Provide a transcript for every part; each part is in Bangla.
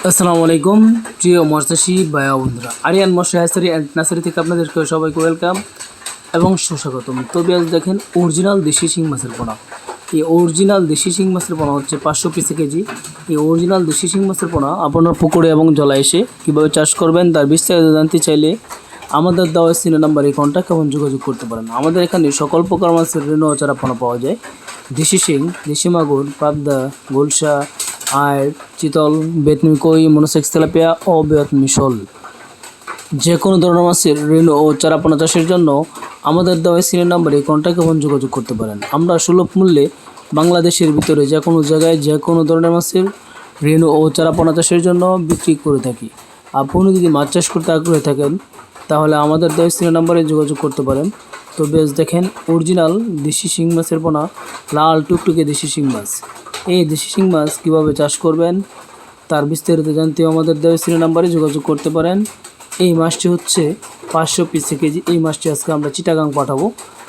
আসসালামু আলাইকুম প্রিয় মৎস্যচাষী ভাই বন্ধুরা, আরিয়ান মৎস্য হ্যাচারি অ্যান্ড নার্সারি থেকে আপনাদেরকে সবাইকে ওয়েলকাম এবং সুস্বাগতম। তবে আজ দেখেন অরিজিনাল দেশি শিং মাছের পোনা। এই অরিজিনাল দেশি শিং মাছের পোনা হচ্ছে 500 পিসে কেজি। এই অরিজিনাল দেশি শিং মাছের পোনা আপনার পুকুরে এবং জলায় এসে কীভাবে চাষ করবেন তার বিস্তারিত জানতে চাইলে আমাদের দেওয়া সিনে নাম্বারে কন্ট্যাক্ট এবং যোগাযোগ করতে পারেন। আমাদের এখানে সকল প্রকার মাছের রেণু ও চারা পোনা পাওয়া যায়। দেশি শিং, দেশি মাগুর, পাবদা, গোলসা, আয়ের, চিতল, বেতমি কই, মনোসেক্স তেলাপিয়া ও বেতমি শোল, যে কোনো ধরনের মাছের রেণু ও চারাপোনা চাষের জন্য আমাদের দেওয়া সিনিয়র নাম্বারে কন্ট্যাক্ট এবং যোগাযোগ করতে পারেন। আমরা সুলভ মূল্যে বাংলাদেশের ভিতরে যে কোনো জায়গায় যে কোনো ধরনের মাছের রেণু ও চারাপোনা চাষের জন্য বিক্রি করে থাকি। আপনি যদি মাছ চাষ করতে আগ্রহী থাকেন তাহলে আমাদের দেওয়া সিনিয়র নাম্বারে যোগাযোগ করতে পারেন। তো বেশ দেখেন অরিজিনাল দেশি শিং মাছের পোনা, লাল টুকটুকে দেশি শিং মাছ। এই দেশি শিং মাছ কীভাবে চাষ করবেন তার বিস্তারিত জানতে আমাদের দেওয়া সিনিয়র নাম্বারে যোগাযোগ করতে পারেন। এই মাছটি হচ্ছে 500 পিসে কেজি। এই মাছটি আজকে আমরা চিটাগাং পাঠাবো,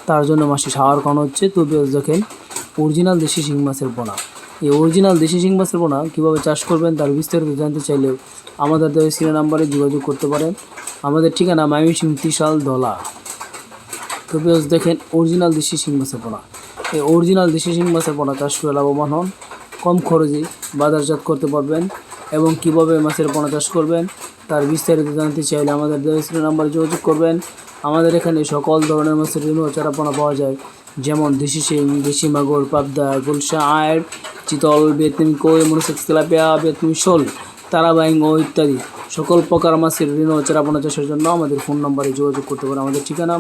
তার জন্য মাছটি সাওয়ার খাওয়ানো হচ্ছে। তো বেশ দেখেন অরিজিনাল দেশি শিং মাছের পোনা। এই অরিজিনাল দেশি শিং মাছের পোনা কীভাবে চাষ করবেন তার বিস্তারিত জানতে চাইলে আমাদের দেওয়া সিনিয়র নাম্বারে যোগাযোগ করতে পারেন। আমাদের ঠিকানা ময়মনসিংহ ত্রিশাল দলা। তো বেশ দেখেন অরিজিনাল দেশি শিং মাছের পোনা। এই অরিজিনাল দেশি শিং মাছের পোনা চাষ করে লাভবান হন, কম খরচে বাজারজাত করতে পারবেন এবং কীভাবে মাছের পোনা চাষ করবেন তার বিস্তারিত জানতে চাইলে আমাদের দেওয়া নাম্বারে যোগাযোগ করবেন। আমাদের এখানে সকল ধরনের মাছের রেণু ও চারাপোনা পাওয়া যায়, যেমন দেশি শিং, দেশি মাগুর, পাবদা, গুলশা, আয়ের, চিতল, বেতমি কই, মনোসেক্স তেলাপিয়া, বেতমি শোল, তারাবাইং ও ইত্যাদি সকল প্রকার মাছের রেণু ও চারাপোনা চাষের জন্য আমাদের ফোন নম্বরে যোগাযোগ করতে পারেন। আমাদের ঠিকানা